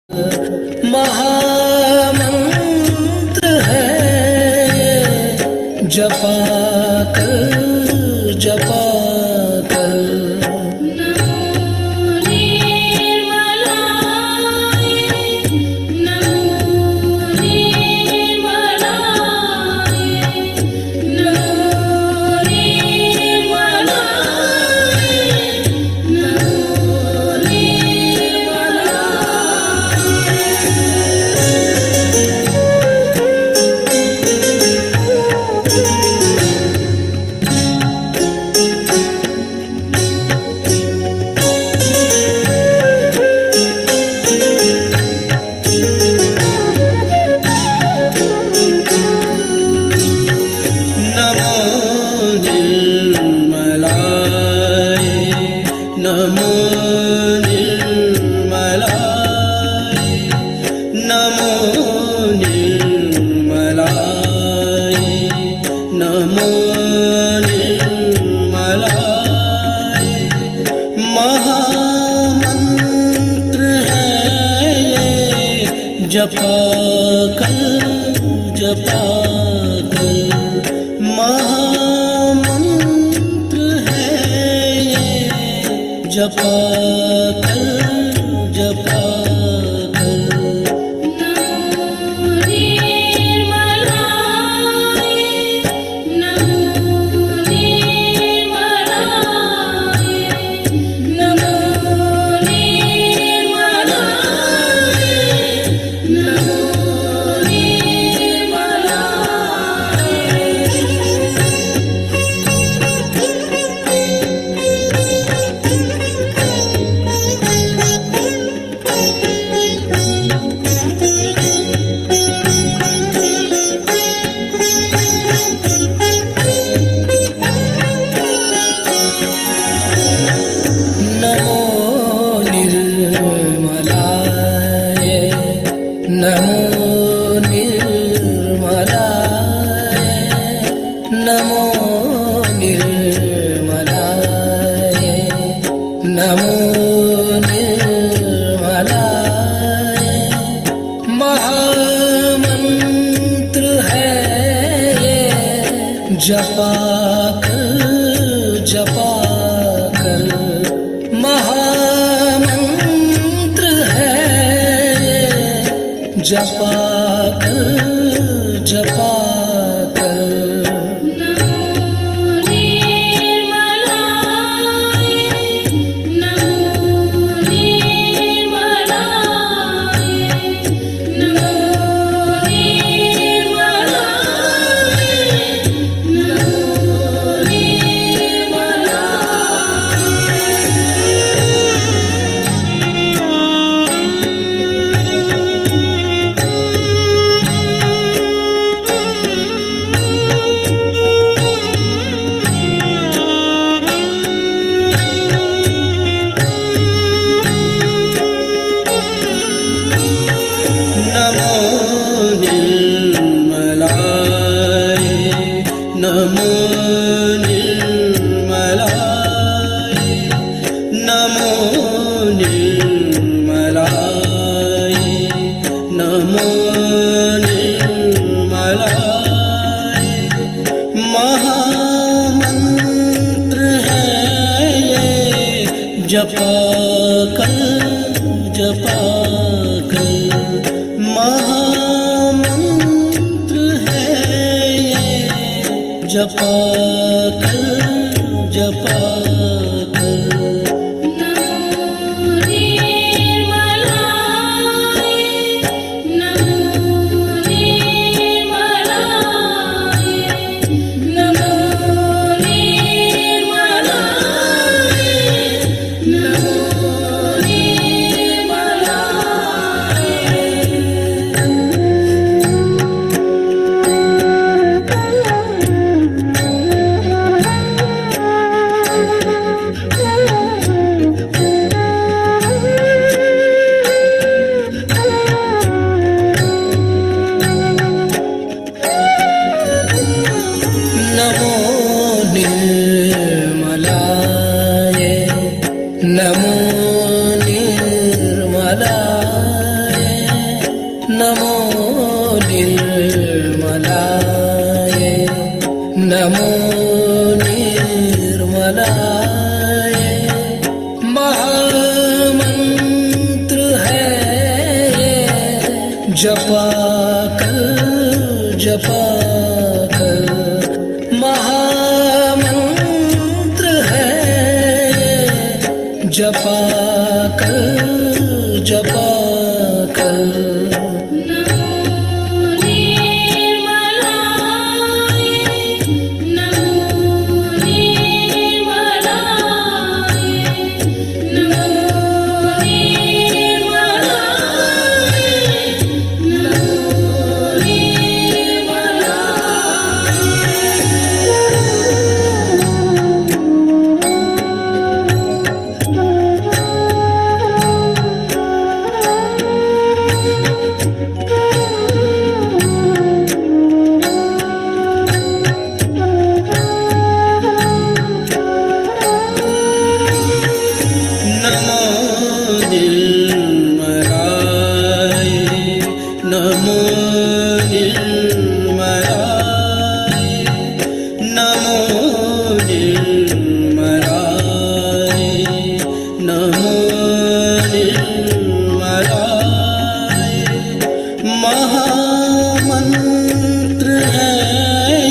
महामंत्र है जपा कर जपा कर। नमो निर्मलाय नमो निर्मलाय नमो निर्मलाय। महामंत्र है ये जपा कर जपा कर। महामंत्र है ये जपा कर जपा कर। नमो निर्मलाय नमो निर्मलाय नमो निर्मलाय। महामंत्र है ये जपा कर जपा कर। महामंत्र है जपा कर जपा कर। नमो निर्मलाय नमो निर्मलाय नमो निर्मलाय। महामंत्र है ये जपा कर जपा कर। महामंत्र है ये जपा कर जपा कर। निर्मलाय नमो निर्मलाय महामंत्र है ये जपा कर महामंत्र है ये जपा कर नमो निर्मलाय नमो निर्मलाय नमो निर्मलाय महामंत्र है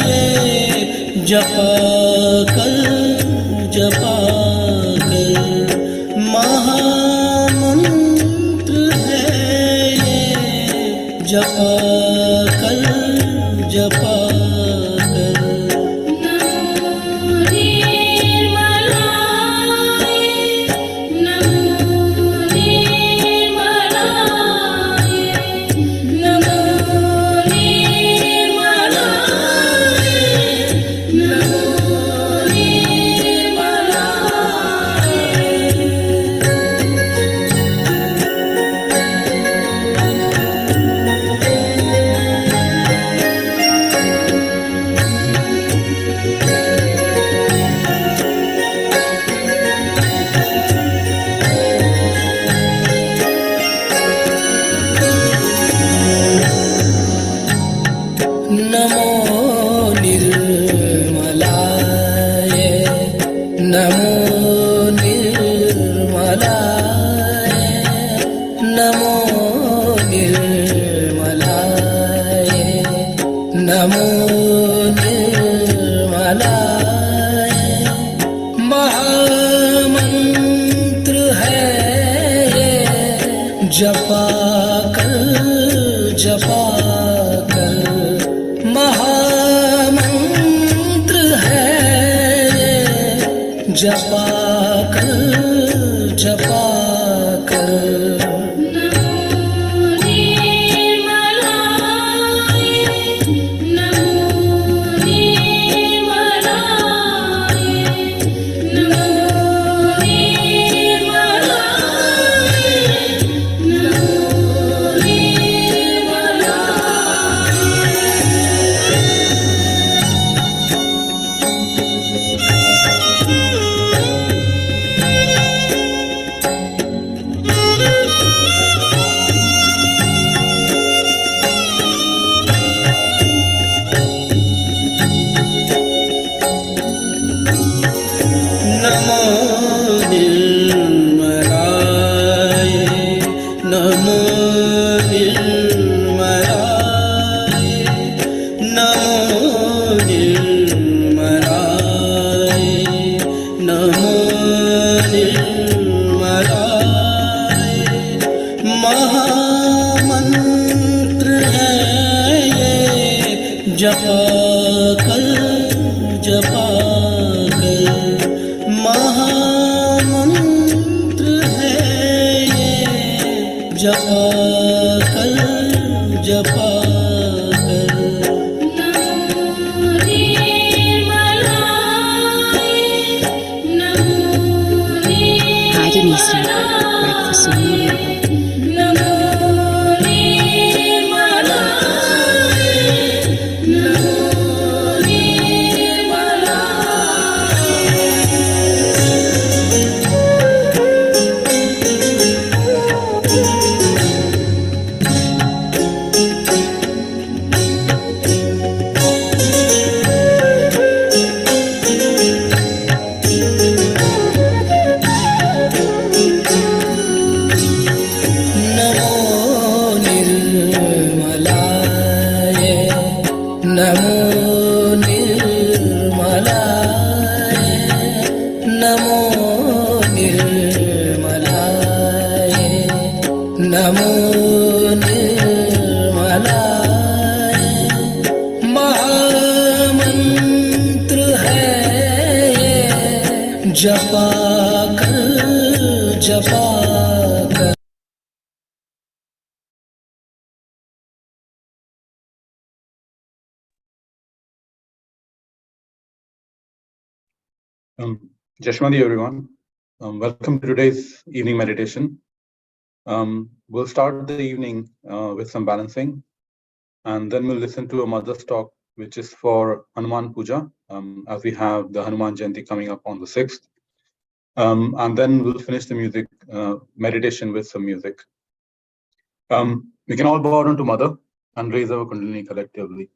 ये जपा कर महामंत्र है ये जपा कर नमो निर्मलाय नमो निर्मलाय नमो निर्मलाय नमो निर्मलाय महामंत्र है ये जपा कर महामंत्र है ये जपा कर नमो निर्मलाय नमो निर्मलाय नमो निर्मलाय नमो निर्मलाय महामंत्र है ये जपा कर महामंत्र है ये जपा कर Breakfast on जपा कर जपा कर। Jashmadi, everyone. Welcome to today's evening meditation. We'll start the evening with some balancing, and then we'll listen to a mother's talk, which is for Hanuman Puja, as we have the Hanuman Jayanti coming up on the 6th. And then we'll finish the music meditation with some music. We can all bow down to Mother and raise our Kundalini collectively.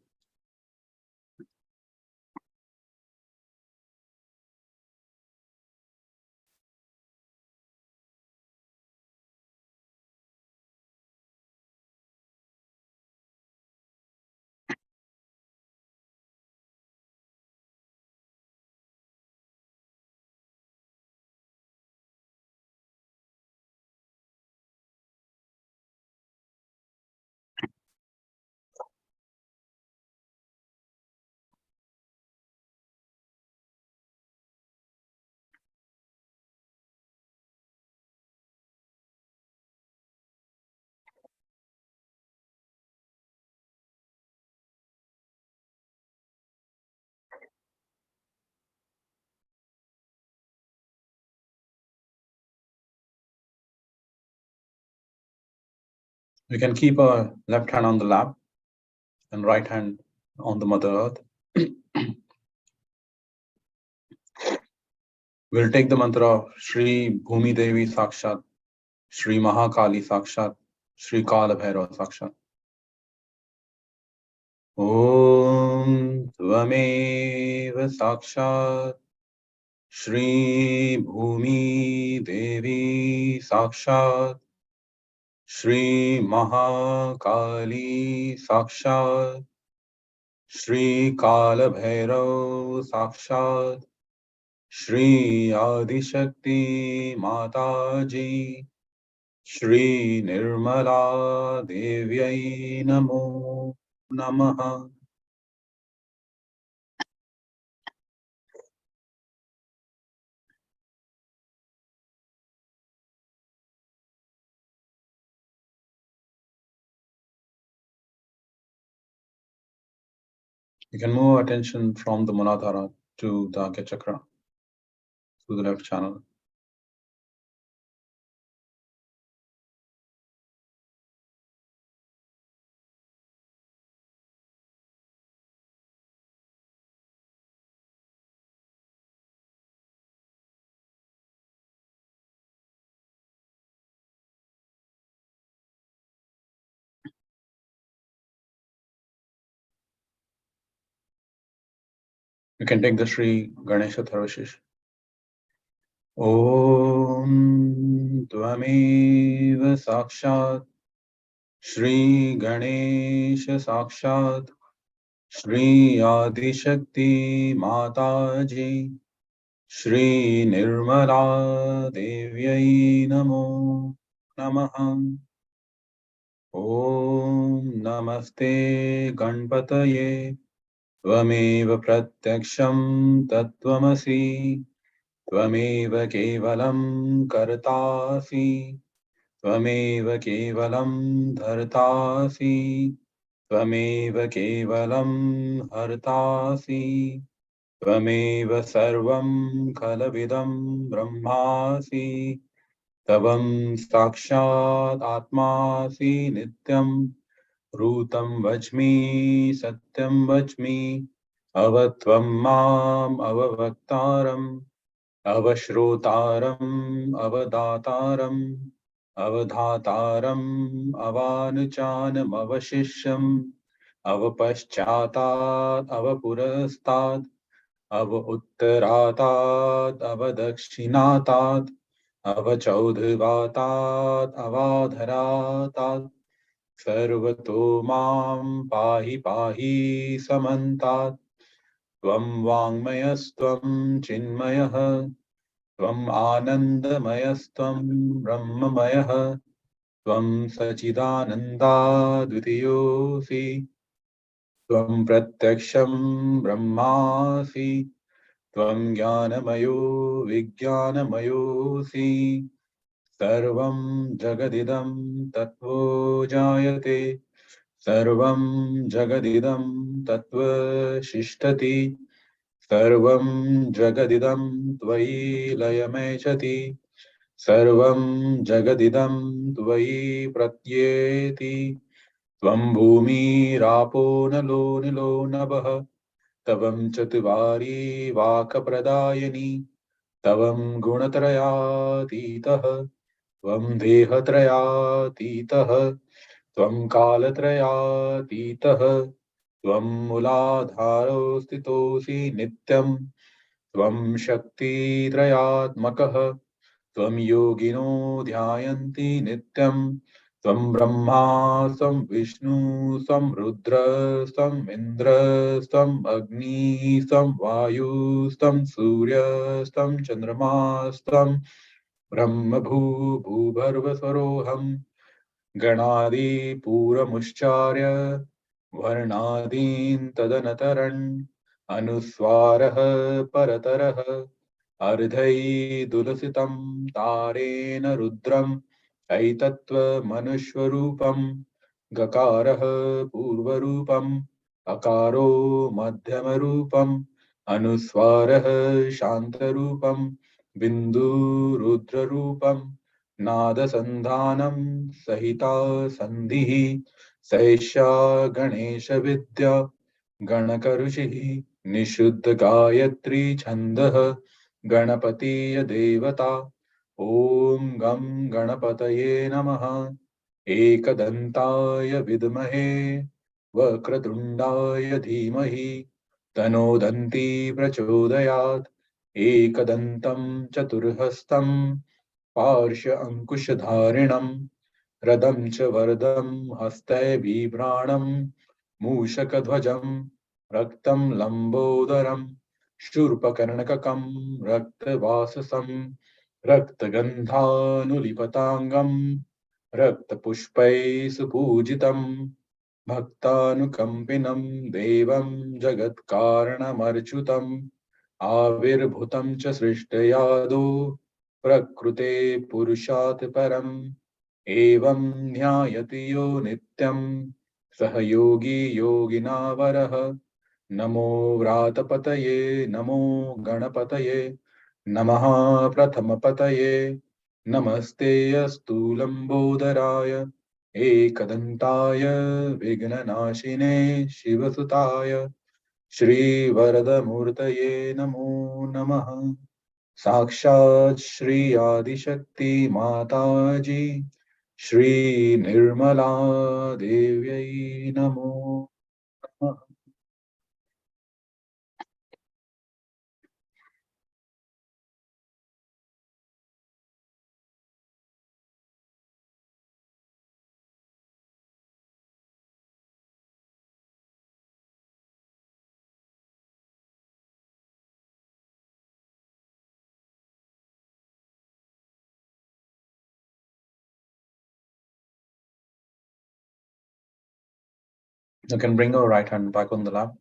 We can keep our left hand on the lap and right hand on the Mother Earth. We'll take the mantra of Shri Bhumi Devi Sakshat, Shri Mahakali Sakshat, Shri Kala Bhairava Sakshat. Om Tvameva Sakshat, Shri Bhumi Devi Sakshat, Shri Mahakali Sakshat, Shri Kala Bhairava Sakshat, Shri Adi Shakti Mataji, Shri Nirmala Devyai Namo Namaha. You can move attention from the Muladhara to the Agya Chakra through the left channel. You can take the Shri Ganesha Tharvashish. Om Tvameva Sakshat, Shri Ganesha Sakshat, Shri Adi Shakti Mataji, Shri Nirmala Devyai Namo Namaha. Om Namaste Ganpataye, Tvameva Pratyaksham Tattvamasi, Tvameva Kevalam Kartasi, Tvameva Kevalam Dhartasi, Tvameva Kevalam Hartasi, Tvameva Sarvam Khalavidam Brahmasi, Tavam Sakshat Atmasi Nityam, Rutam Vajmi Satyam Vajmi, Avatvam Mam Avavaktaram, Avashrotaram Avadataram, Avadhataram Avanuchanam Avashishyam, Avapashchatat Avapurastat, Avautaratat Avadakshinatat, Avachaudhvatat Avadharatat, Sarvato Mam Pahi Pahi Samantat, Tvam Vangmayastvam Chinmayah, Tvam Anandamayastvam Brahmamayah, Tvam Sachidananda Dvitiyosi, Tvam Pratyaksham Brahmasi, त्वं ज्ञानमयो विज्ञानमयोऽसि सर्वं जगदिदं तत्त्वो जायते सर्वं जगदिदं तत्त्वशिष्ठति सर्वं जगदिदं त्वयि लयमेचति सर्वं जगदिदं त्वयि प्रत्येति त्वं भूमिरापो नलो निलो नभः तवं चत्वारि वाक्प्रदायिनी तवं गुणत्रयातीतः त्वं देहत्रयातीतः त्वं कालत्रयातीतः त्वं मूलाधारो स्थितोऽसि नित्यं त्वं शक्तित्रयात्मकः त्वं योगिनो ध्यायन्ति नित्यं त्वं ब्रह्मा त्वं विष्णु त्वं रुद्र त्वं इन्द्र त्वं अग्नि त्वं वायु त्वं सूर्य त्वं चन्द्रमास्त्वं ब्रह्म भूभर्वस्वरोऽहं गणादिपूरमुच्चार्य वर्णादीन् तदनतरन् अनुस्वारः परतरः अर्धैदुलसितं तारेण रुद्रम् ऐतत्त्वमनुस्वरूपं गकारः पूर्वरूपम् अकारो मध्यमरूपम् अनुस्वारः शान्तरूपं बिन्दुरुद्ररूपम् नादसन्धानं सहिता सन्धिः सैषा गणेशविद्या गणकऋषिः निषुद्धगायत्री छन्दः गणपतीय देवता ॐ गं गणपतये नमः एकदन्ताय विद्महे वक्रतुण्डाय धीमहि तनो दन्ती प्रचोदयात् एकदन्तं चतुर्हस्तं पार्श्व अंकुशधारिणं रदं च वरदं हस्तै बिभ्राणं मूषकध्वजं रक्तं लम्बोदरं शूर्पकर्णकं रक्तवाससं रक्तगन्धानुलिपताङ्गं रक्तपुष्पैः सुपूजितं भक्तानुकम्पिनं देवं जगत्कारणमर्च्युतम् आविर्भूतं च सृष्टयादो प्रकृते पुरुषात् परम् एवं ध्यायति यो नित्यं सह योगी योगिनावरः नमो व्रातपतये नमो गणपतये नमः प्रथमपतये नमस्ते अस्तु लम्बोदराय एकदन्ताय विघ्ननाशिने शिवसुताय श्रीवरदमूर्तये नमो नमः साक्षात् श्री आदिशक्ति माताजी श्री निर्मला देव्यै नमो नमः। You can bring our right hand back on the lap.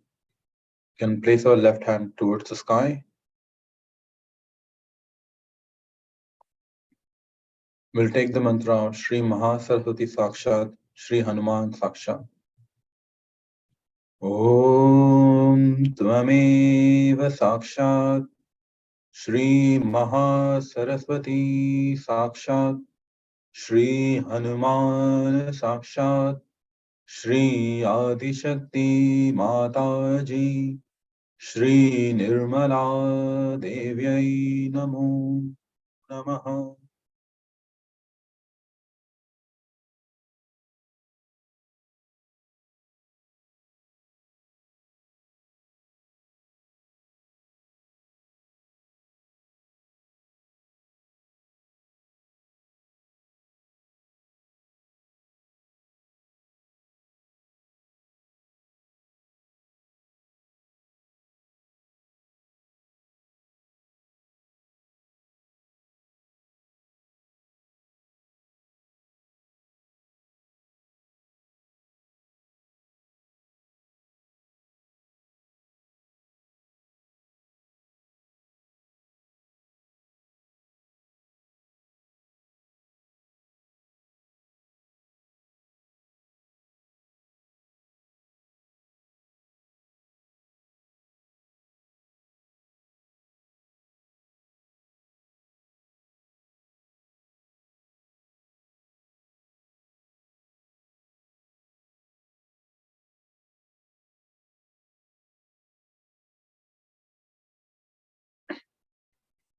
You can place our left hand towards the sky. We'll take the mantra Shri Mahasaraswati Sakshat, Shri Hanuman Sakshat. Om Tvameva Sakshat, Shri Mahasaraswati Sakshat, Shri Hanuman Sakshat, Shri Adishakti Mataji, Shri Nirmala Devyai Namo Namaha.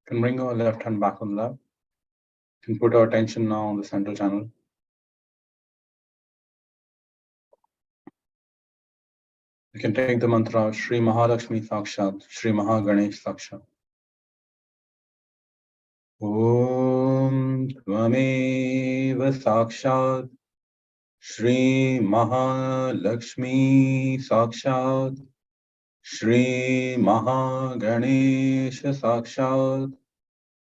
Can bring our left hand back on the lap. Can put our attention now on the central channel. You can take the mantra Shri Mahalakshmi Sakshat, Shri Mahaganesh Sakshat. Om Tvameva Sakshat Shri Mahalakshmi Sakshat Shri Mahaganesh Sakshat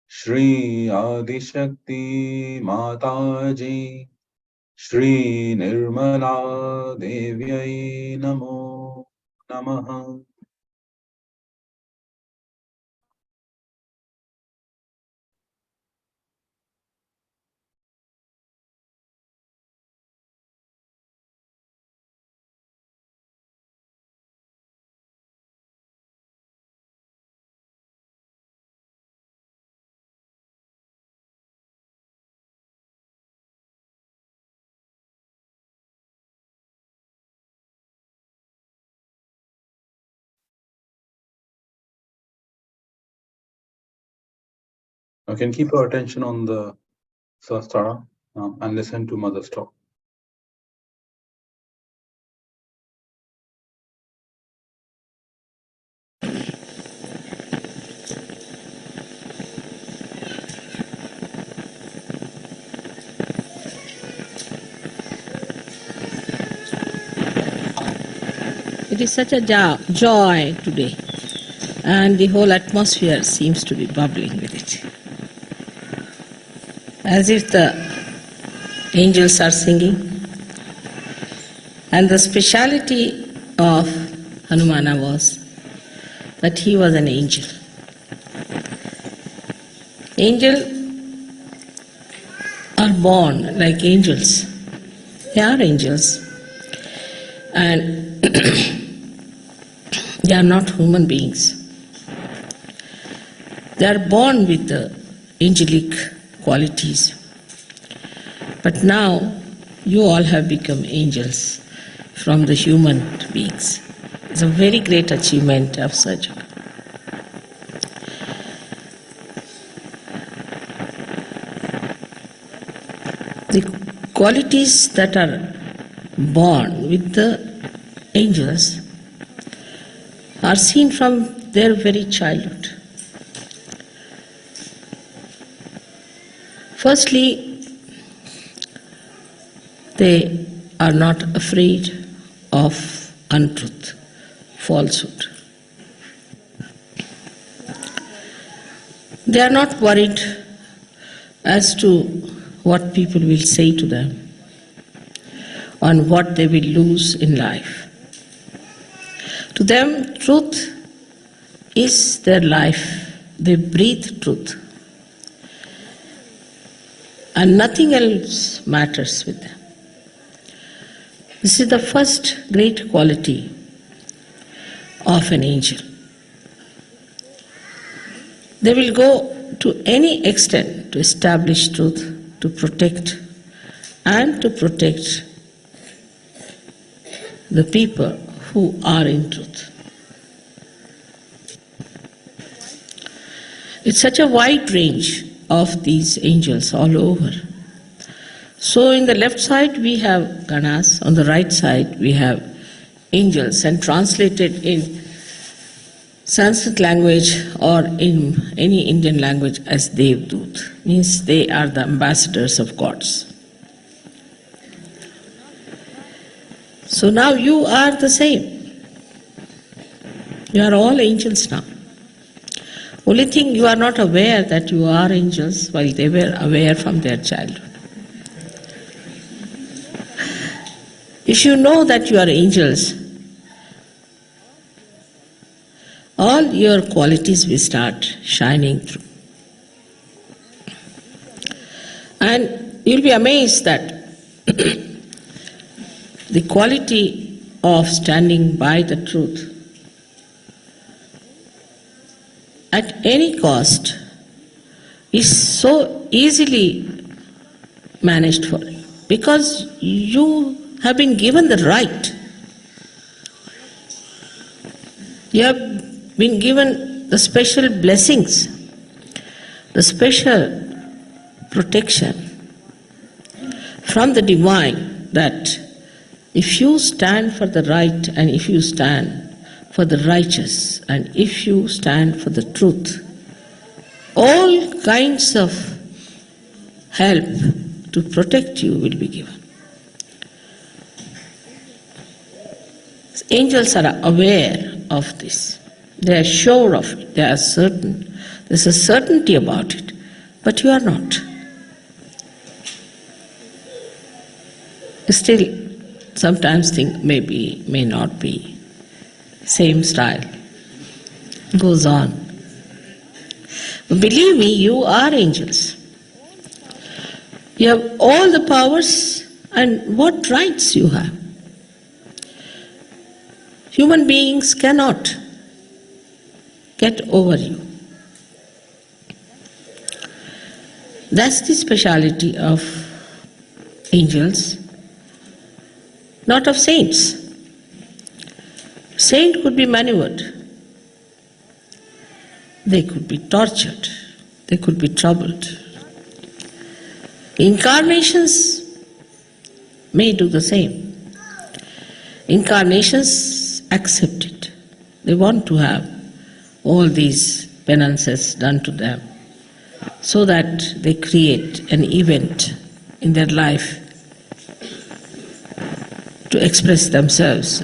Shri Adishakti Mataji Shri Nirmala Devyai Namo Namaha. You can keep our attention on the Sahasrara and listen to Mother's talk. It is such a joy today, and the whole atmosphere seems to be bubbling with it. As if the angels are singing. And the speciality of Hanumana was that he was an angel. Angels are born like angels. They are angels. And they are not human beings. They are born with the angelic qualities. But now you all have become angels from the human beings. It's a very great achievement of SYUK. The qualities that are born with the angels are seen from their very childhood. Firstly, they are not afraid of untruth, falsehood. They are not worried as to what people will say to them, on what they will lose in life. To them, truth is their life. They breathe truth. And nothing else matters with them. This is the first great quality of an angel. They will go to any extent to establish truth, to protect the people who are in truth. It's such a wide range of these angels all over. So in the left side we have Ganas, on the right side we have angels, and translated in Sanskrit language or in any Indian language as Devdut, means they are the ambassadors of gods. So now you are the same. You are all angels now. Only thing, you are not aware that you are angels while they were aware from their childhood. If you know that you are angels, all your qualities will start shining through. And you'll be amazed that the quality of standing by the truth at any cost is so easily managed for you, because you have been given the right. You have been given the special blessings the special protection from the divine, that if you stand for the right and if you stand for the righteous and if you stand for the truth, all kinds of help to protect you will be given. Angels are aware of this. They are sure of it. They are certain. There's a certainty about it. But you are not. Still, sometimes think maybe, may not be. Same style. Goes on. But believe me, you are angels. You have all the powers, and what rights you have? Human beings cannot get over you. That's the speciality of angels, not of saints. Saint could be maneuvered. They could be tortured. They could be troubled. Incarnations may do the same. Incarnations accept it. They want to have all these penances done to them so that they create an event in their life to express themselves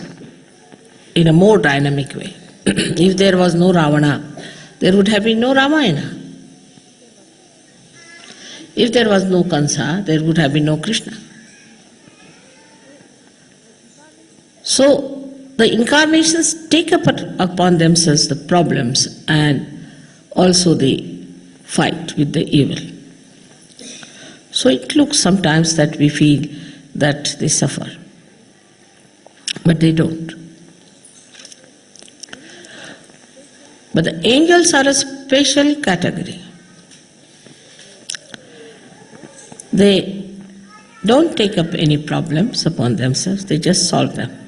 in a more dynamic way. If there was no Ravana, there would have been no Ramayana. If there was no Kansa, there would have been no Krishna. So, the incarnations take upon themselves the problems and also the fight with the evil. So it looks sometimes that we feel that they suffer, but they don't. But the angels are a special category. They don't take up any problems upon themselves, they just solve them.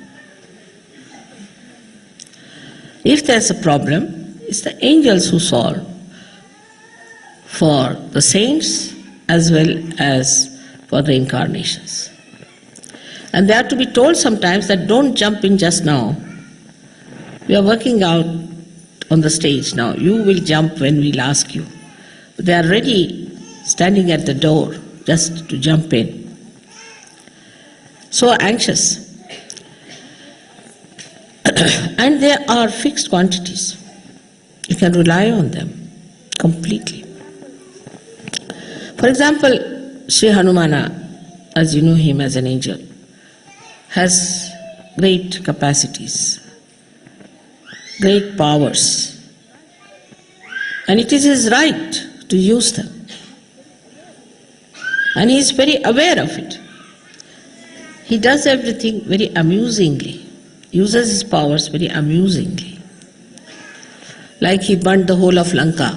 If there's a problem, it's the angels who solve for the saints as well as for the incarnations. And they are to be told sometimes that don't jump in just now. We are working out on the stage now. You will jump when we'll ask you. They are ready, standing at the door, just to jump in. So anxious. And there are fixed quantities. You can rely on them completely. For example, Sri Hanumana, as you know him as an angel, has great capacities, great powers, and it is his right to use them. And he is very aware of it. He does everything very amusingly, uses his powers very amusingly. Like he burnt the whole of Lanka,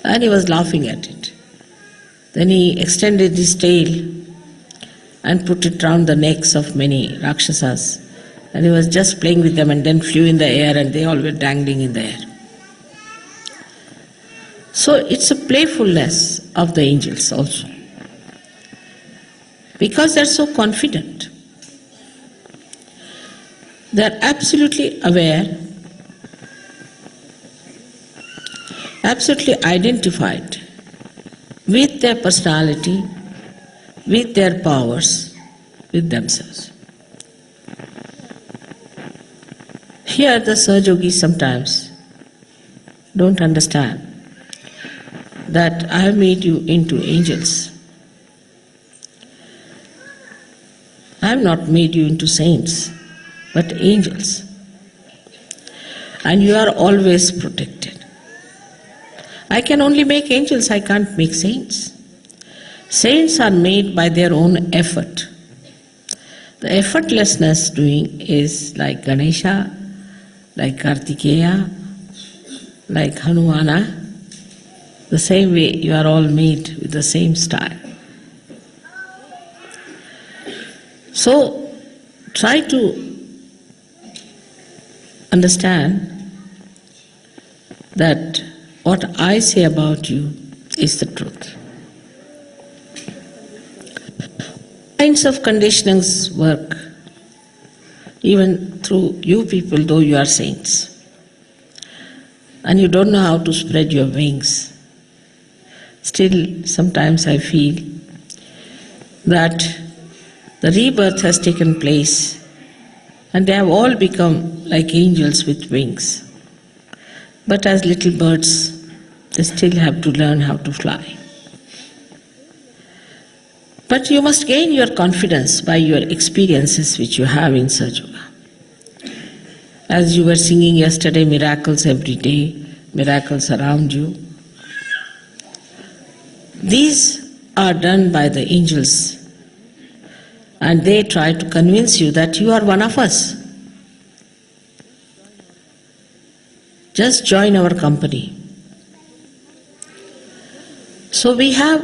and he was laughing at it. Then he extended his tail and put it round the necks of many Rakshasas, and he was just playing with them and then flew in the air and they all were dangling in the air. So it's a playfulness of the angels also. Because they're so confident. They're absolutely aware, absolutely identified with their personality, with their powers, with themselves. Here the Sahajogis sometimes don't understand that I have made you into angels. I have not made you into saints, but angels. And you are always protected. I can only make angels, I can't make saints. Saints are made by their own effort. The effortlessness doing is like Ganesha, like Kartikeya, like Hanumana. The same way you are all made with the same style. So try to understand that what I say about you is the truth. Kinds of conditionings work even through you people, though you are saints. And you don't know how to spread your wings. Still, sometimes I feel that the rebirth has taken place and they have all become like angels with wings. But as little birds, they still have to learn how to fly. But you must gain your confidence by your experiences which you have in SYUK. As you were singing yesterday, miracles every day, miracles around you. These are done by the angels, and they try to convince you that you are one of us. Just join our company. So we have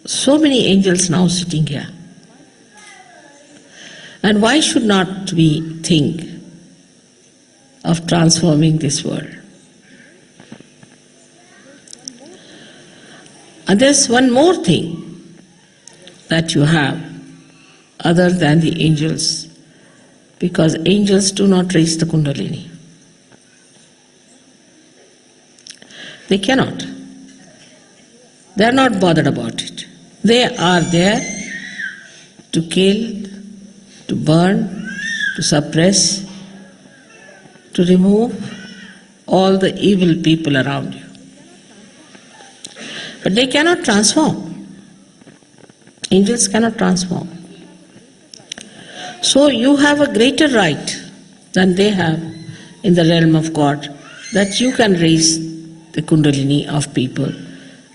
so many angels now sitting here. And why should not we think of transforming this world? And there's one more thing that you have other than the angels, because angels do not raise the Kundalini. They cannot. They are not bothered about it. They are there to kill, to burn, to suppress, to remove all the evil people around you. But they cannot transform. Angels cannot transform. So you have a greater right than they have in the realm of God, that you can raise the Kundalini of people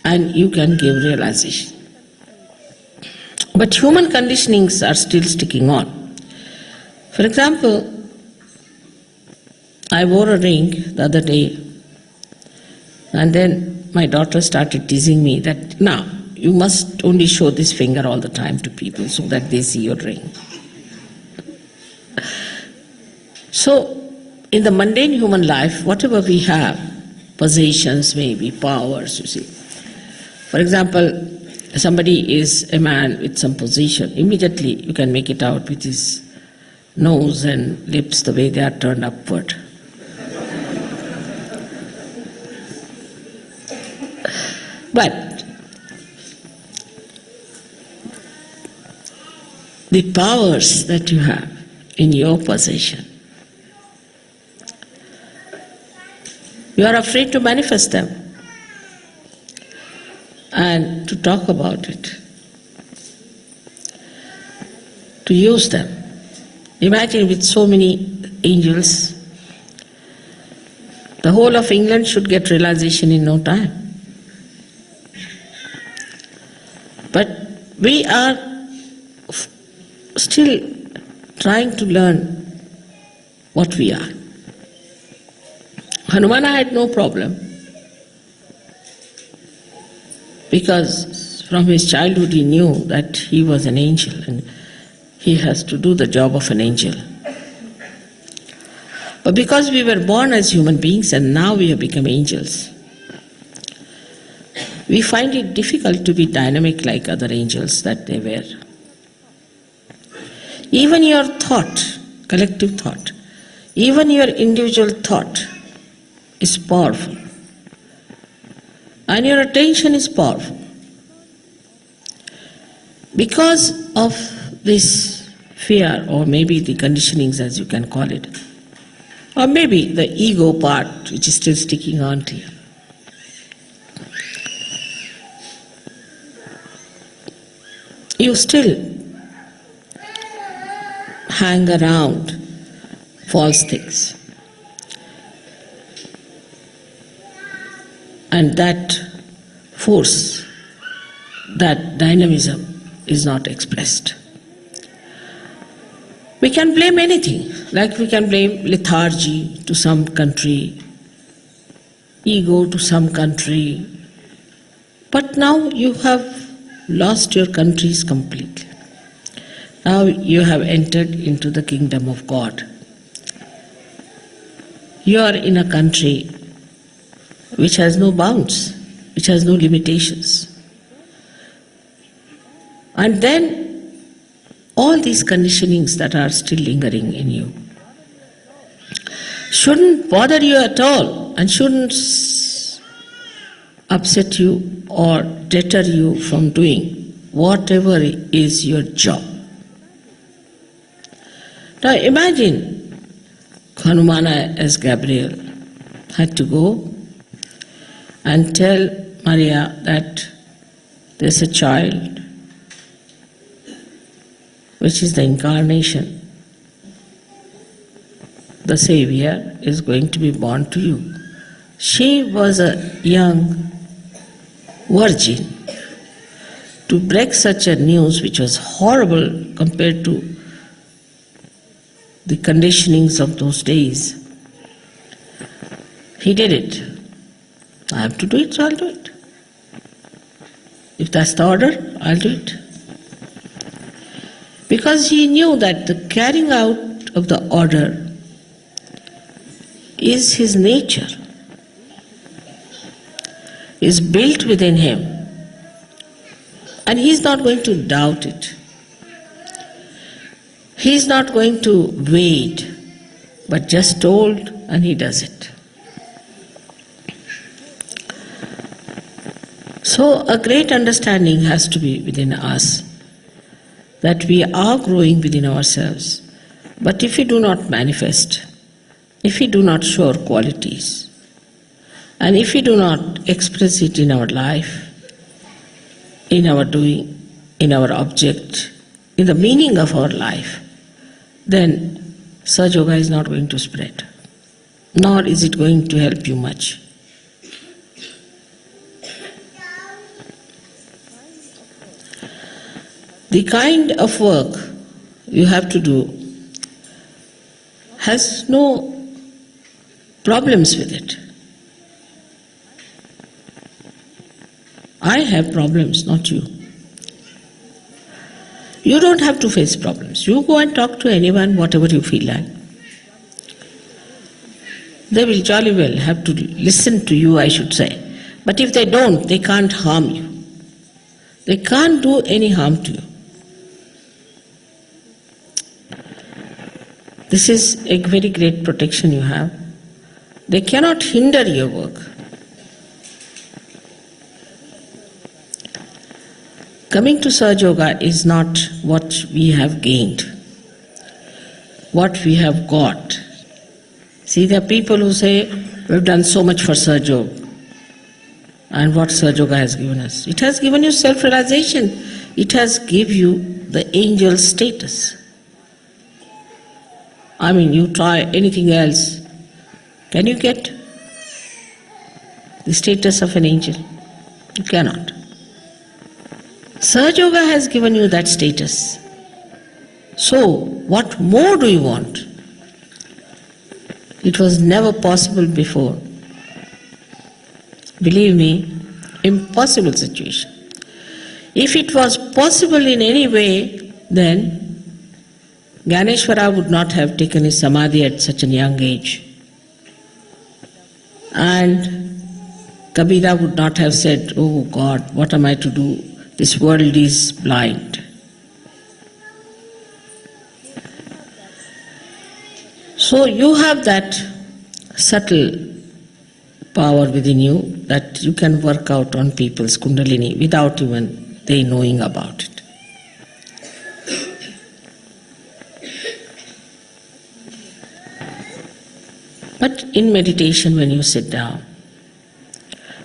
and you can give realization. But human conditionings are still sticking on. For example, I wore a ring the other day, and then my daughter started teasing me that, now, you must only show this finger all the time to people so that they see your ring. So, in the mundane human life, whatever we have, possessions maybe, powers, you see. For example, somebody is a man with some position, immediately you can make it out with his nose and lips the way they are turned upward. But the powers that you have in your possession, you are afraid to manifest them and to talk about it, to use them. Imagine with so many angels, the whole of England should get realization in no time. But we are still trying to learn what we are. Hanumana had no problem, because from his childhood he knew that he was an angel and he has to do the job of an angel. But because we were born as human beings and now we have become angels, we find it difficult to be dynamic like other angels that they were. Even your thought, collective thought, even your individual thought is powerful. And your attention is powerful. Because of this fear, or maybe the conditionings as you can call it, or maybe the ego part which is still sticking on to you, you still hang around false things. And that force, that dynamism is not expressed. We can blame anything, like we can blame lethargy to some country, ego to some country. But now you have lost your countries completely. Now you have entered into the kingdom of God. You are in a country which has no bounds, which has no limitations. And then all these conditionings that are still lingering in you shouldn't bother you at all and shouldn't upset you or deter you from doing whatever is your job. Now imagine Hanumana as Gabriel had to go and tell Maria that there's a child which is the incarnation. The Savior is going to be born to you. She was a young virgin. To break such a news, which was horrible compared to the conditionings of those days, he did it. I have to do it, so I'll do it. If that's the order, I'll do it. Because he knew that the carrying out of the order is his nature, is built within him, and he's not going to doubt it. He's not going to wait, but just told and he does it. So a great understanding has to be within us that we are growing within ourselves. But if we do not manifest, if we do not show our qualities, and if we do not express it in our life, in our doing, in our object, in the meaning of our life, then Sahaja Yoga is not going to spread, nor is it going to help you much. The kind of work you have to do has no problems with it. I have problems, not you. You don't have to face problems. You go and talk to anyone, whatever you feel like. They will jolly well have to listen to you, I should say. But if they don't, they can't harm you. They can't do any harm to you. This is a very great protection you have. They cannot hinder your work. Coming to Sahaja Yoga is not what we have gained, what we have got. See, there are people who say, we've done so much for Sahaja Yoga. And what Sahaja Yoga has given us? It has given you self-realization. It has given you the angel status. I mean, you try anything else, can you get the status of an angel? You cannot. Sahaja Yoga has given you that status. So, what more do you want? It was never possible before. Believe me, impossible situation. If it was possible in any way, then Gyaneshwara would not have taken his samadhi at such a young age. And Kabira would not have said, oh God, what am I to do? This world is blind. So you have that subtle power within you that you can work out on people's kundalini without even they knowing about it. But in meditation, when you sit down,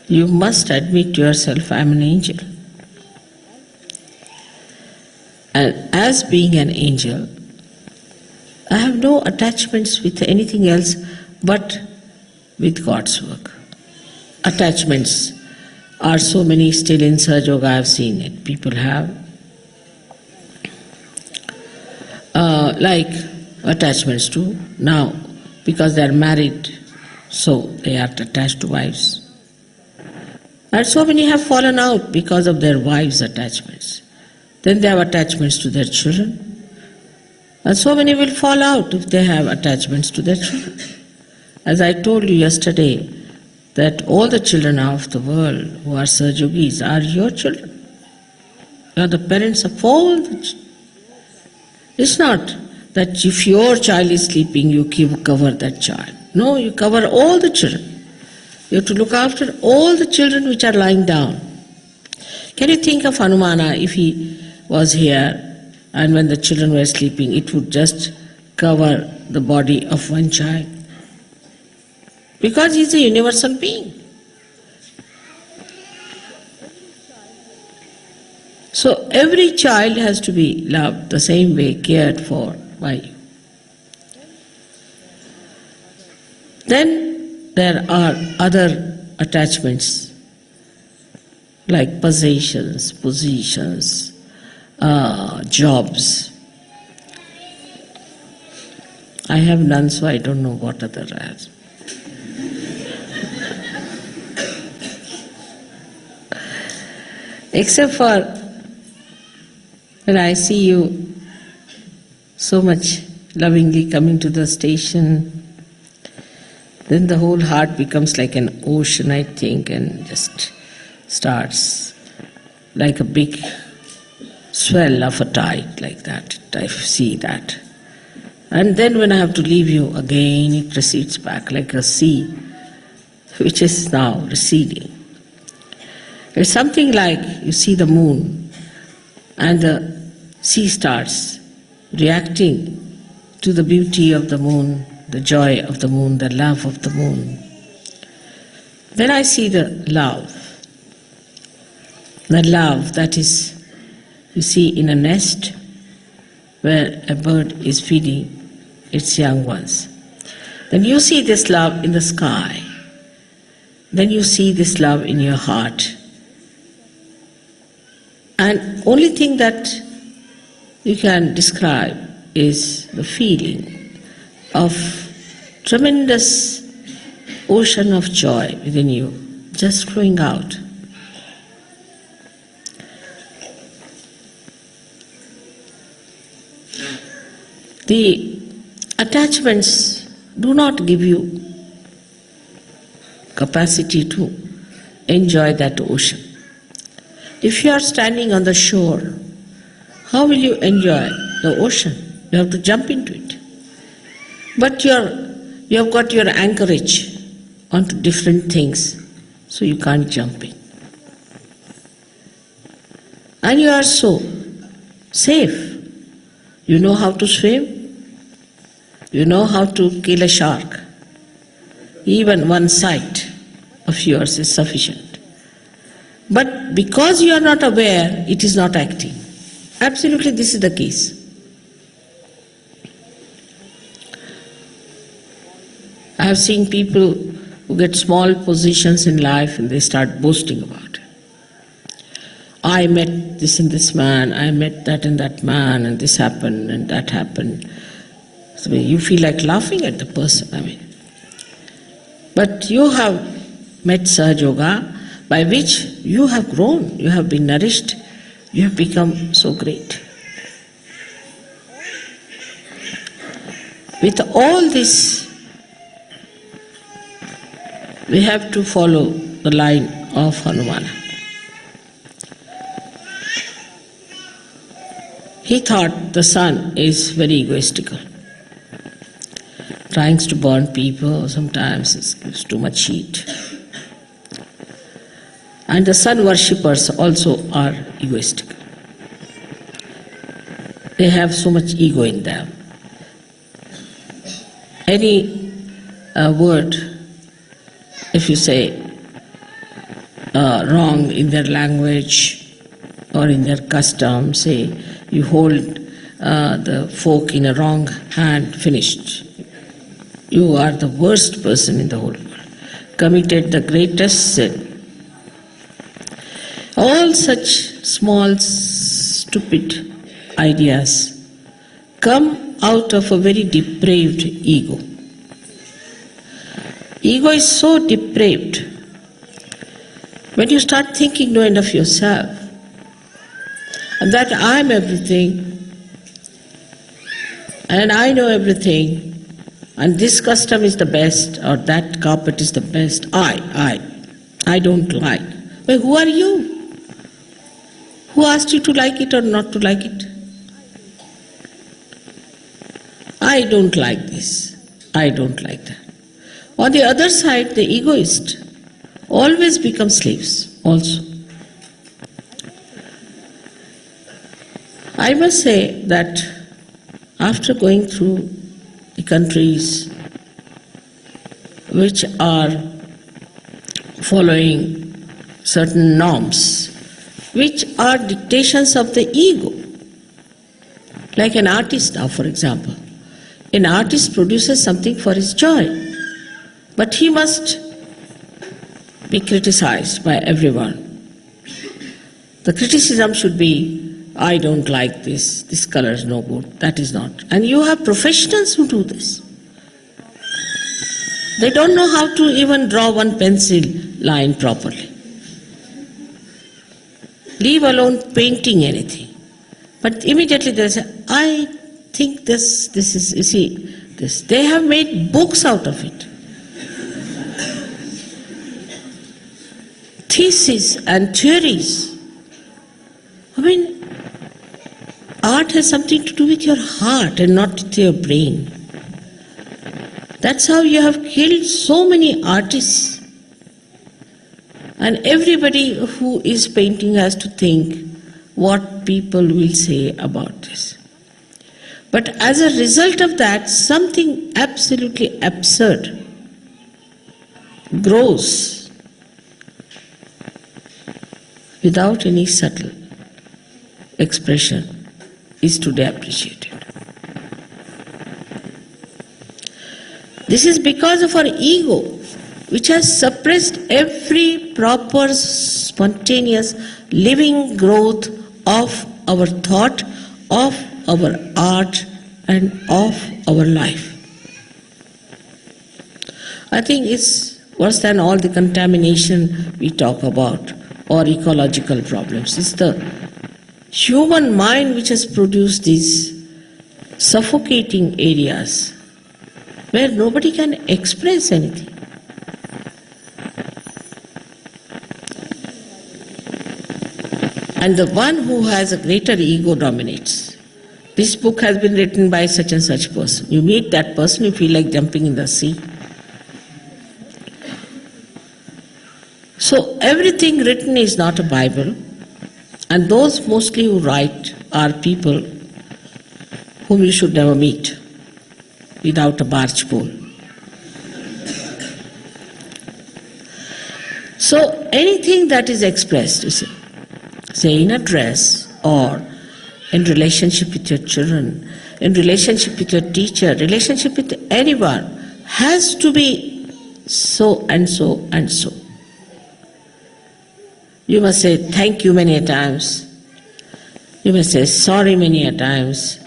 you must admit to yourself, I am an angel. And as being an angel, I have no attachments with anything else but with God's work. Attachments are so many still in Sahaja Yoga, I have seen it. People have like attachments to now, because they are married, so they are attached to wives. And so many have fallen out because of their wives' attachments. Then they have attachments to their children. And so many will fall out if they have attachments to their children. As I told you yesterday, that all the children of the world who are Sahajogis are your children. You are the parents of all the children. It's not that if your child is sleeping, you cover that child. No, you cover all the children. You have to look after all the children which are lying down. Can you think of Hanumana if he was here and when the children were sleeping, it would just cover the body of one child? Because he is a universal being. So every child has to be loved the same way, cared for by you. Then there are other attachments like possessions, positions, jobs. I have none, so I don't know what other I have. Except for when I see you so much lovingly coming to the station, then the whole heart becomes like an ocean, I think, and just starts like a big swell of a tide, like that. I see that. And then when I have to leave you, again it recedes back like a sea, which is now receding. It's something like you see the moon, and the sea starts reacting to the beauty of the moon, the joy of the moon, the love of the moon. Then I see the love that is, you see, in a nest where a bird is feeding its young ones. Then you see this love in the sky. Then you see this love in your heart. And only thing that you can describe is the feeling of tremendous ocean of joy within you, just flowing out. The attachments do not give you capacity to enjoy that ocean. If you are standing on the shore, how will you enjoy the ocean? You have to jump into it. But you have got your anchorage onto different things, so you can't jump in. And you are so safe. You know how to swim. You know how to kill a shark. Even one sight of yours is sufficient. But because you are not aware, it is not acting. Absolutely, this is the case. I have seen people who get small positions in life and they start boasting about it. I met this and this man, I met that and that man, and this happened and that happened. So you feel like laughing at the person, But you have met Sahaja Yoga, by which you have grown, you have been nourished, you have become so great. With all this, we have to follow the line of Hanumana. He thought the sun is very egoistical, trying to burn people, sometimes it gives too much heat. And the sun worshippers also are egoistical. They have so much ego in them. Any word, if you say wrong in their language or in their custom, say you hold the fork in a wrong hand, finished. You are the worst person in the whole world, committed the greatest sin. All such small, stupid ideas come out of a very depraved ego. Ego is so depraved. When you start thinking no end of yourself, and that I am everything, and I know everything, and this custom is the best, or that carpet is the best. I don't like. Well, who are you? Who asked you to like it or not to like it? I don't like this. I don't like that. On the other side, the egoist always becomes slaves also. I must say that after going through the countries which are following certain norms, which are dictations of the ego, like an artist now, for example. An artist produces something for his joy, but he must be criticized by everyone. The criticism should be, I don't like this color is no good, that is not. And you have professionals who do this. They don't know how to even draw one pencil line properly. Leave alone painting anything. But immediately they say, I think this is, you see, this. They have made books out of it. Theses and theories. I mean, art has something to do with your heart and not with your brain. That's how you have killed so many artists. And everybody who is painting has to think what people will say about this. But as a result of that, something absolutely absurd grows without any subtle expression is today appreciated. This is because of our ego, which has suppressed every proper, spontaneous, living growth of our thought, of our art, and of our life. I think it's worse than all the contamination we talk about, or ecological problems. It's the human mind which has produced these suffocating areas where nobody can express anything. And the one who has a greater ego dominates. This book has been written by such and such person. You meet that person, you feel like jumping in the sea. So everything written is not a Bible, and those mostly who write are people whom you should never meet without a barge pole. So anything that is expressed, you see, say in a dress or in relationship with your children, in relationship with your teacher, relationship with anyone, has to be so and so and so. You must say thank you many a times. You must say sorry many a times.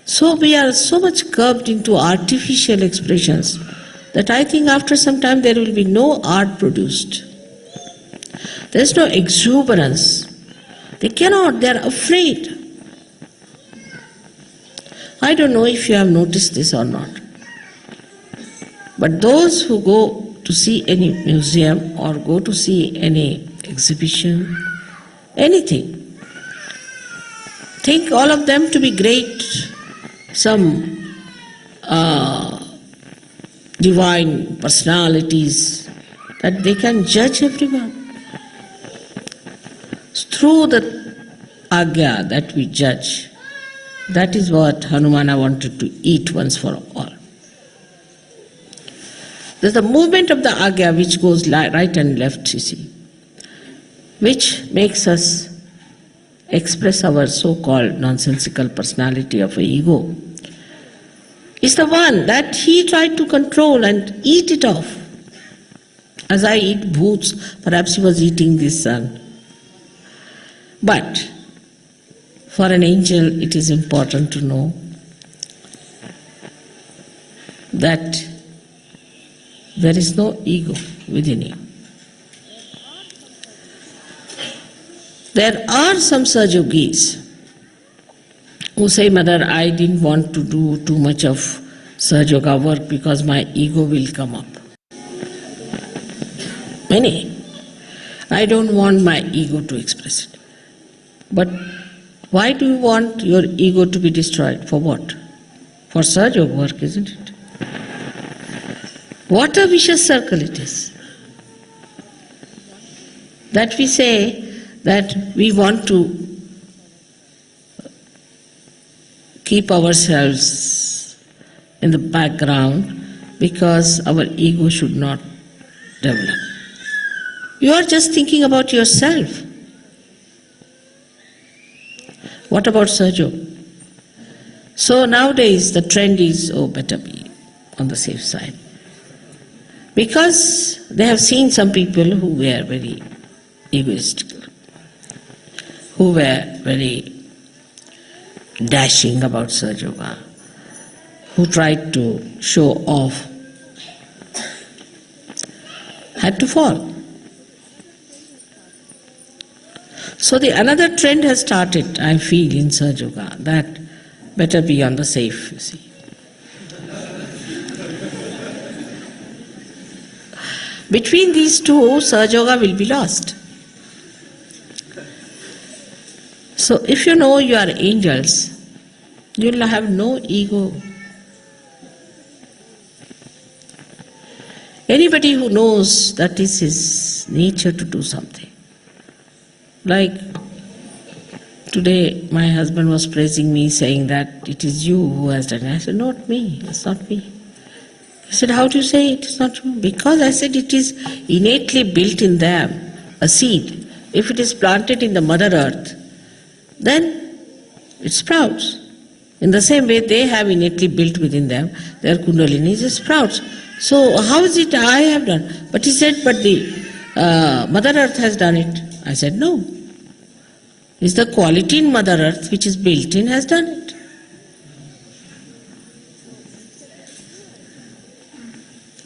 So we are so much curbed into artificial expressions that I think after some time there will be no art produced. There is no exuberance. They cannot, they are afraid. I don't know if you have noticed this or not. But those who go to see any museum or go to see any exhibition, anything, think all of them to be great, some divine personalities, that they can judge everyone. Through the agya that we judge, that is what Hanumana wanted to eat once for all. There's the movement of the agya which goes right and left, you see, which makes us express our so-called nonsensical personality of an ego. Is the one that he tried to control and eat it off. As I eat bhoots, perhaps he was eating this sun. But for an angel, it is important to know that there is no ego within you. There are some Sajogis who say, Mother, I didn't want to do too much of Sahaja Yoga work because my ego will come up. Many. I don't want my ego to express it. But why do you want your ego to be destroyed? For what? For Sahaja Yoga work, isn't it? What a vicious circle it is. That we say that we want to keep ourselves in the background because our ego should not develop. You are just thinking about yourself. What about Sahaja Yoga? So nowadays the trend is, better be on the safe side. Because they have seen some people who were very egoistical, who were very dashing about Sahaja Yoga, who tried to show off, had to fall. So another trend has started, I feel, in Sahaja Yoga, that better be on the safe, you see. Between these two, Sahaja Yoga will be lost. So if you know you are angels, you will have no ego. Anybody who knows that this is nature to do something. Like today my husband was praising me, saying that it is you who has done it. I said, not me, it's not me. He said, how do you say it is not you? Because I said it is innately built in them, a seed. If it is planted in the Mother Earth, then it sprouts. In the same way they have innately built within them, their Kundalini just sprouts. So how is it I have done? But he said, but the Mother Earth has done it. I said, no. It's the quality in Mother Earth which is built in has done it.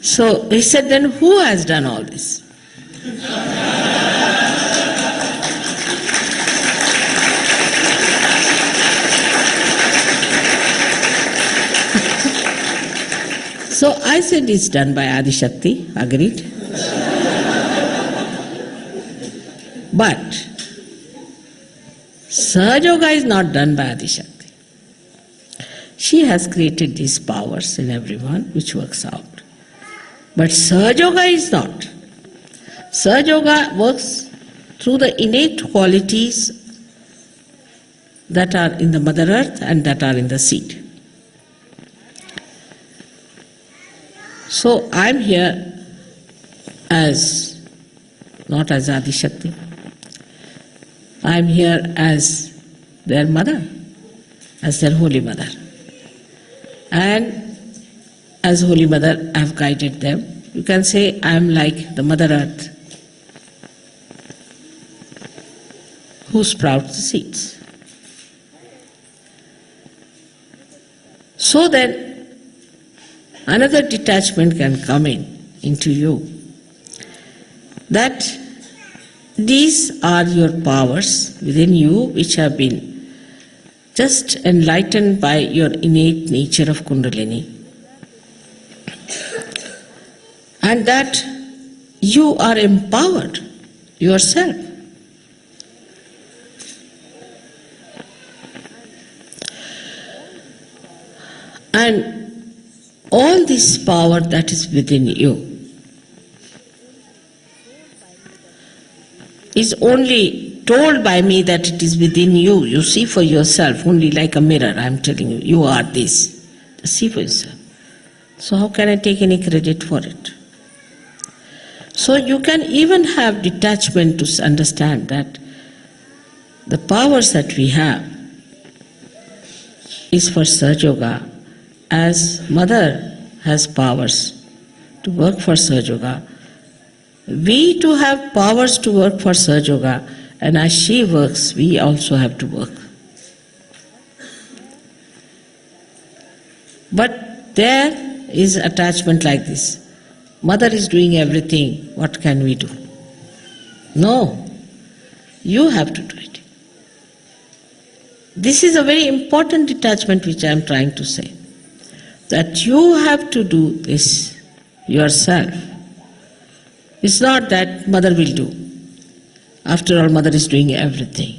So he said, then who has done all this? So I said, it's done by Adi Shakti, agreed. But Sahaja Yoga is not done by Adi Shakti. She has created these powers in everyone which works out. But Sahaja Yoga is not. Sahaja Yoga works through the innate qualities that are in the Mother Earth and that are in the seed. So I am here not as Adi Shakti. I am here as their mother, as their Holy Mother. And as Holy Mother, I have guided them. You can say I am like the Mother Earth who sprouts the seeds. So then, another detachment can come into you, that these are your powers within you which have been just enlightened by your innate nature of Kundalini. And that you are empowered yourself. And all this power that is within you is only told by me that it is within you. You see for yourself, only like a mirror, I am telling you, you are this. See for yourself. So how can I take any credit for it? So you can even have detachment to understand that the powers that we have is for Sahaja Yoga, as Mother has powers to work for Sahaja Yoga. We too have powers to work for Sahaja Yoga, and as she works, we also have to work. But there is attachment like this. Mother is doing everything, what can we do? No, you have to do it. This is a very important detachment which I am trying to say. that you have to do this yourself. It's not that mother will do. After all, mother is doing everything.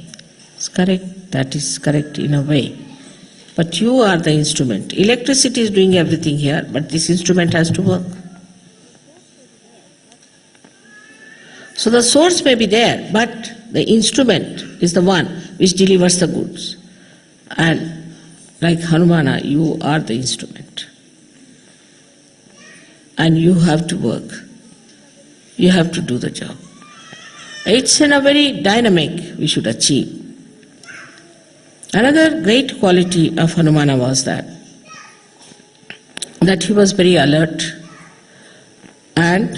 It's correct. That is correct in a way. But you are the instrument. Electricity is doing everything here, but this instrument has to work. So the source may be there, but the instrument is the one which delivers the goods. And like Hanumana, you are the instrument. And you have to work. You have to do the job. It's in a very dynamic we should achieve. Another great quality of Hanumana was that he was very alert and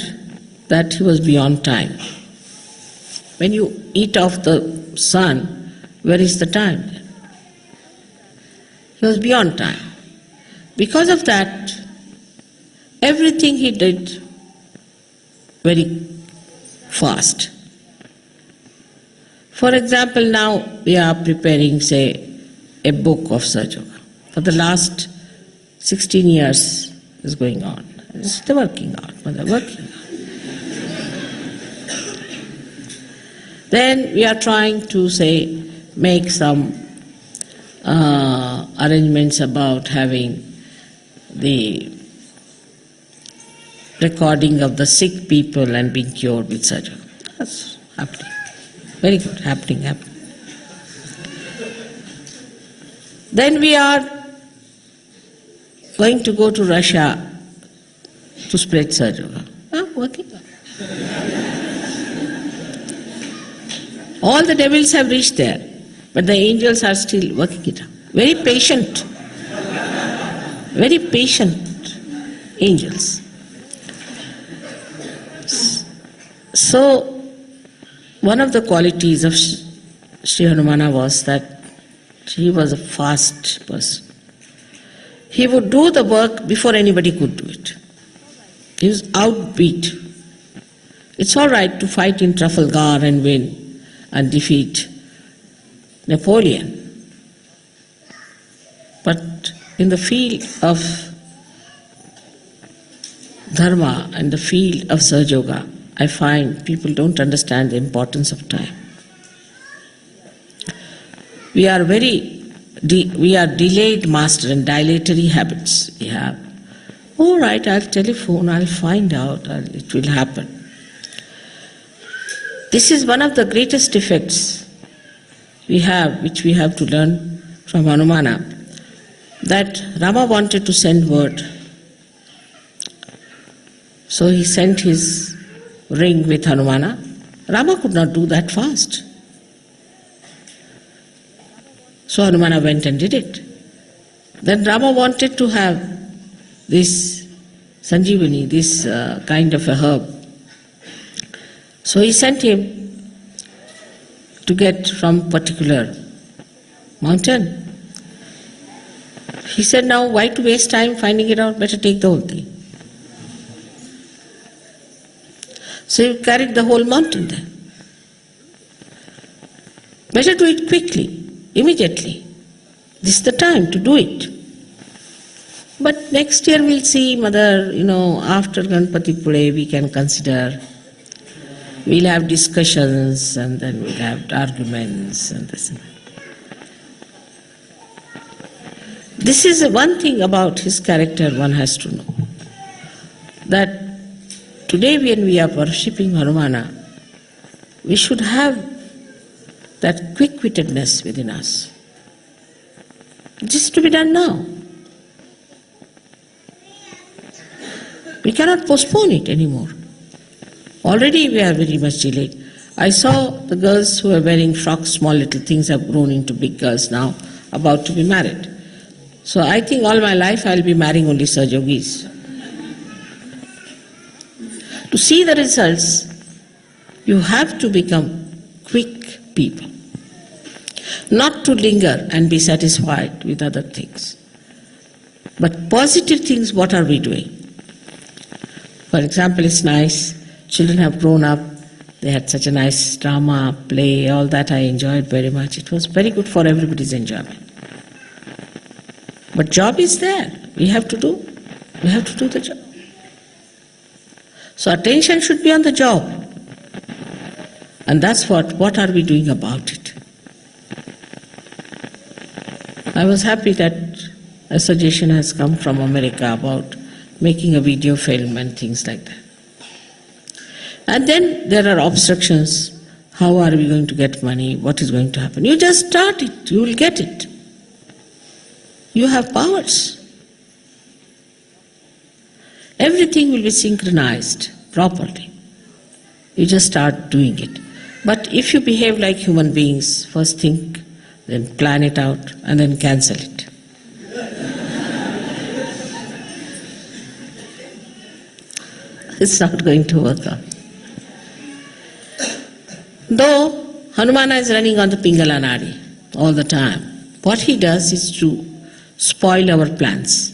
that he was beyond time. When you eat off the sun, where is the time? He was beyond time. Because of that, everything he did very fast. For example, now we are preparing, say, a book of SYUK. For the last 16 years is going on. It's the working on, they're working on. Then we are trying to, say, make some arrangements about having the recording of the sick people and being cured with SYUK. That's happening. Very good, happening. Then we are going to go to Russia to spread SYUK. Working. All the devils have reached there, but the angels are still working it out. Very patient angels. So, one of the qualities of Sri Hanumana was that he was a fast person. He would do the work before anybody could do it. He was outbeat. It's all right to fight in Trafalgar and win and defeat Napoleon. But in the field of dharma and the field of Sahaja Yoga, I find people don't understand the importance of time. We are delayed master and dilatory habits we have. All right, I'll telephone, I'll find out, it will happen. This is one of the greatest defects we have, which we have to learn from Hanumana, that Rama wanted to send word. So he sent his ring with Hanumana. Rama could not do that fast. So Hanumana went and did it. Then Rama wanted to have this Sanjeevani, this kind of a herb. So he sent him to get from particular mountain. He said, now why to waste time finding it out, better take the whole thing. So he carried the whole mountain there. Better do it quickly, immediately. This is the time to do it. But next year we'll see, Mother, after Ganpati Pule we can consider. We'll have discussions and then we'll have arguments and this and that. This is one thing about his character one has to know. That today when we are worshipping Hanumana, we should have that quick-wittedness within us. This is to be done now. We cannot postpone it anymore. Already we are very much delayed. I saw the girls who were wearing frocks, small little things have grown into big girls now, about to be married. So I think all my life I will be marrying only Sahaja Yogis. To see the results, you have to become quick people. Not to linger and be satisfied with other things. But positive things, what are we doing? For example, it's nice, children have grown up, they had such a nice drama, play, all that I enjoyed very much. It was very good for everybody's enjoyment. But job is there. we have to do the job. So attention should be on the job. And that's what are we doing about it? I was happy that a suggestion has come from America about making a video film and things like that. And then there are obstructions. How are we going to get money? What is going to happen? You just start it. You will get it. You have powers. Everything will be synchronized properly. You just start doing it. But if you behave like human beings, first think, then plan it out, and then cancel it. It's not going to work out. Though Hanumana is running on the Pingala Nadi all the time, what he does is to spoil our plans.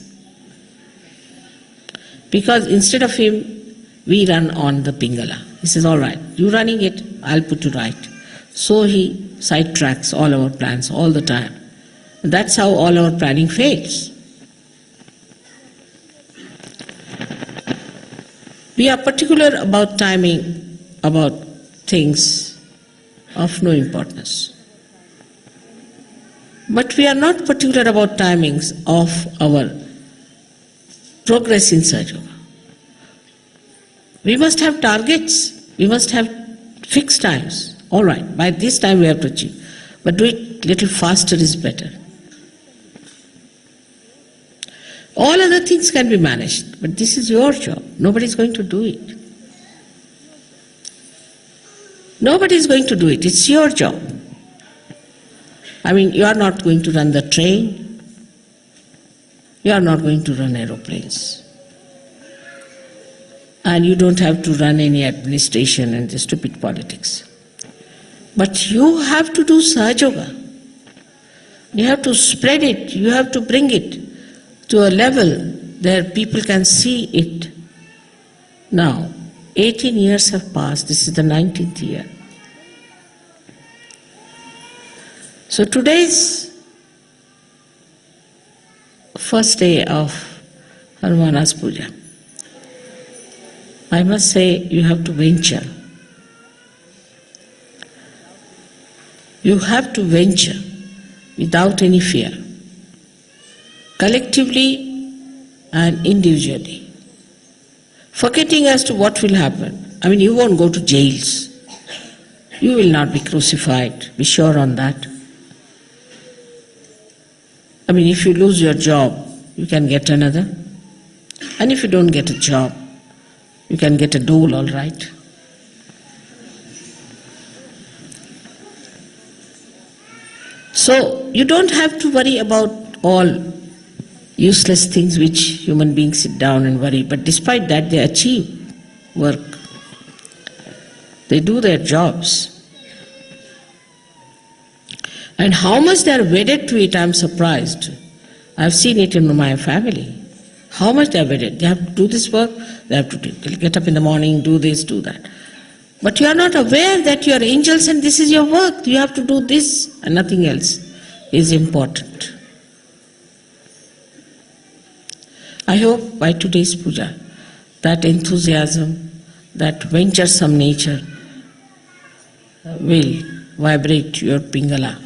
Because instead of him, we run on the Pingala. He says, all right, you running it, I'll put you right. So he sidetracks all our plans all the time. And that's how all our planning fails. We are particular about timing, about things of no importance. But we are not particular about timings of our progress in Sahaja. We must have targets. We must have fixed times. All right, by this time we have to achieve. But do it little faster is better. All other things can be managed, but this is your job. Nobody is going to do it. Nobody is going to do it. It's your job. I mean, you are not going to run the train. You are not going to run aeroplanes. And you don't have to run any administration and the stupid politics. But you have to do Sahajoga. You have to spread it. You have to bring it to a level where people can see it. Now, 18 years have passed. This is the 19th year. So today's first day of Hanumana's Puja. I must say you have to venture. You have to venture without any fear, collectively and individually, forgetting as to what will happen. I mean, you won't go to jails. You will not be crucified. Be sure on that. I mean, if you lose your job, you can get another. And if you don't get a job, you can get a dole, all right. So you don't have to worry about all useless things which human beings sit down and worry. But despite that, they achieve work. They do their jobs. And how much they are wedded to it, I am surprised. I have seen it in my family. How much they are wedded. They have to do this work, they have to get up in the morning, do this, do that. But you are not aware that you are angels and this is your work. You have to do this and nothing else is important. I hope by today's puja, that enthusiasm, that venturesome nature will vibrate your Pingala.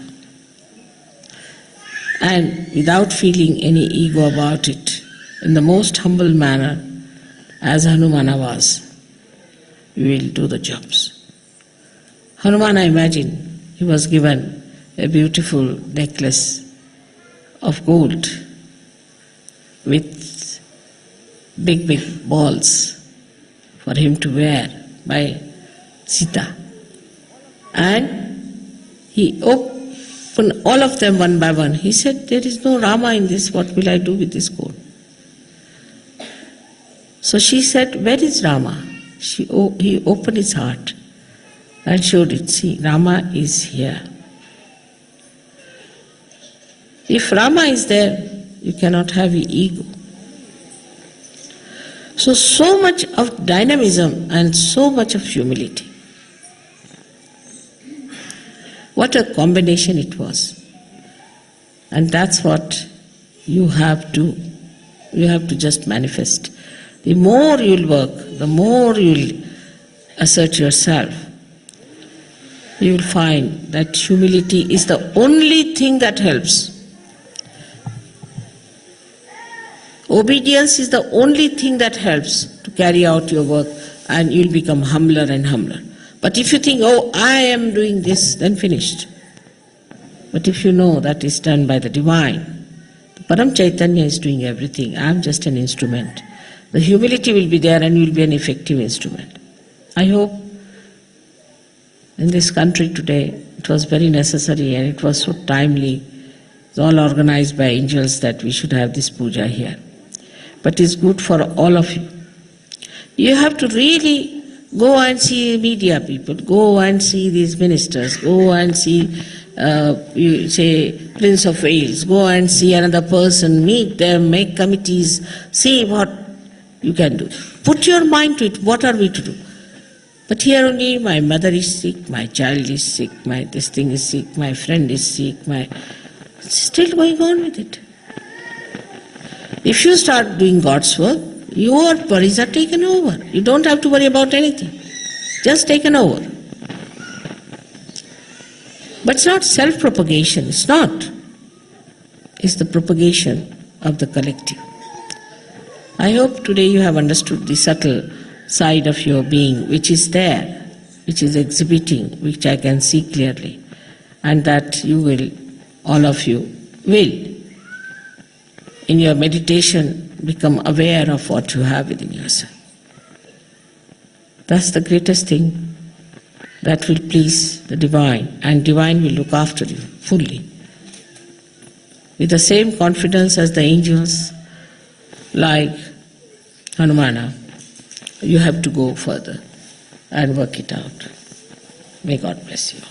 And without feeling any ego about it, in the most humble manner, as Hanumana was, you will do the jobs. Hanuman, I imagine, he was given a beautiful necklace of gold with big, big balls for him to wear by Sita. And he opened all of them one by one. He said, there is no Rama in this, what will I do with this gold? So she said, where is Rama? He opened his heart and showed it. See, Rama is here. If Rama is there, you cannot have ego. So much of dynamism and so much of humility. What a combination it was. And that's what you have to You have to just manifest. The more you'll work, the more you'll assert yourself, you will find that humility is the only thing that helps. Obedience is the only thing that helps to carry out your work, and you'll become humbler and humbler. But if you think, oh, I am doing this, then finished. But if you know that is done by the divine, the Param Chaitanya is doing everything, I am just an instrument. The humility will be there and you will be an effective instrument. I hope in this country today it was very necessary and it was so timely. It's all organized by angels that we should have this puja here. But it's good for all of you. You have to really go and see media people, go and see these ministers, go and see, you say, Prince of Wales, go and see another person, meet them, make committees, see what you can do. Put your mind to it, what are we to do? But here only, my mother is sick, my child is sick, my this thing is sick, my friend is sick, still going on with it. If you start doing God's work, your worries are taken over. You don't have to worry about anything. Just taken over. But it's not self-propagation. It's not. It's the propagation of the collective. I hope today you have understood the subtle side of your being, which is there, which is exhibiting, which I can see clearly, and that you will, all of you, will, in your meditation, become aware of what you have within yourself. That's the greatest thing that will please the divine, and divine will look after you fully. With the same confidence as the angels, like Hanumana, you have to go further and work it out. May God bless you.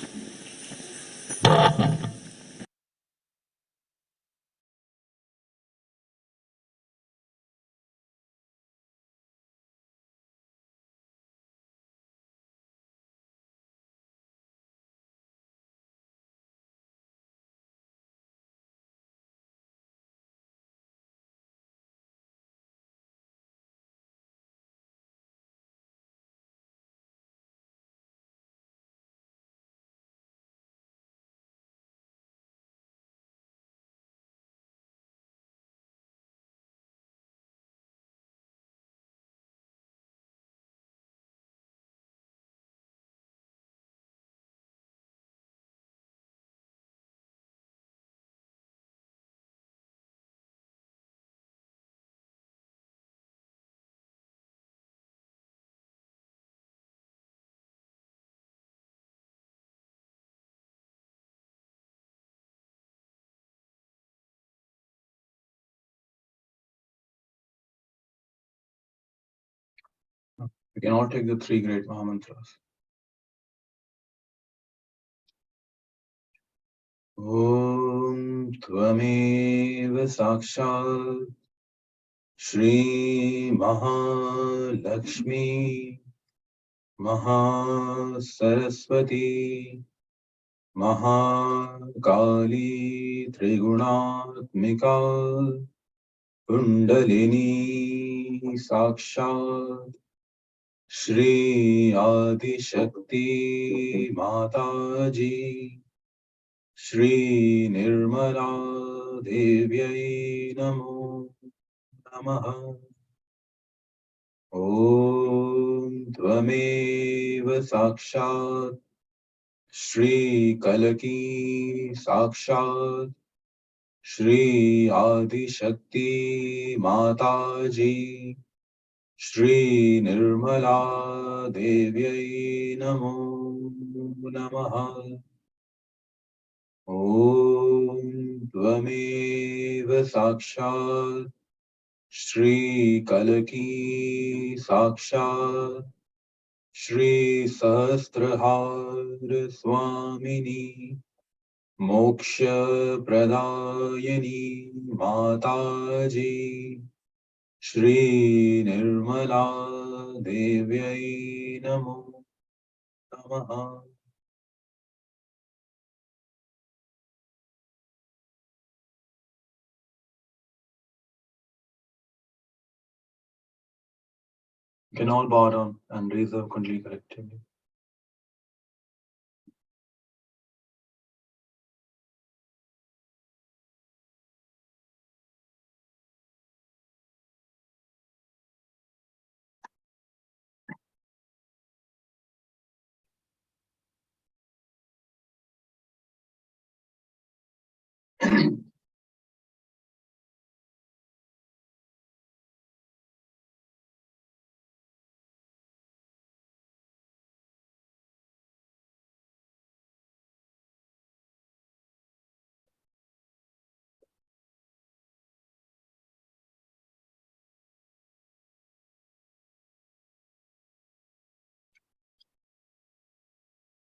We can all take the three great Mahamantras. Om Tvameva Sakshat Shri Mahalakshmi Mahasaraswati Mahakali Triguణatmika Kundalini Sakshat Shri Adi Shakti Mataji Shri Nirmala Devyai Namo Namaha Om Tvameva Sakshat Shri Kalaki Sakshat Shri Adi Shakti Mataji Shri Nirmala Devyai Namo Namaha Om Tvameva Sakshat Shri Kalaki Sakshat Shri Sahasrahar Swamini Moksha Pradayani Mataji Shri Nirmala Devyai Namo Namaha You can all bow down and raise the kundali collectively.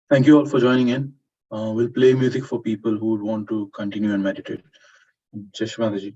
Thank you all for joining in. We'll play music for people who would want to continue and meditate. Jashwanaji.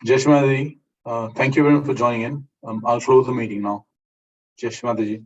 Jeshmadi, thank you very much for joining in. I'll close the meeting now. Jeshmadi ji.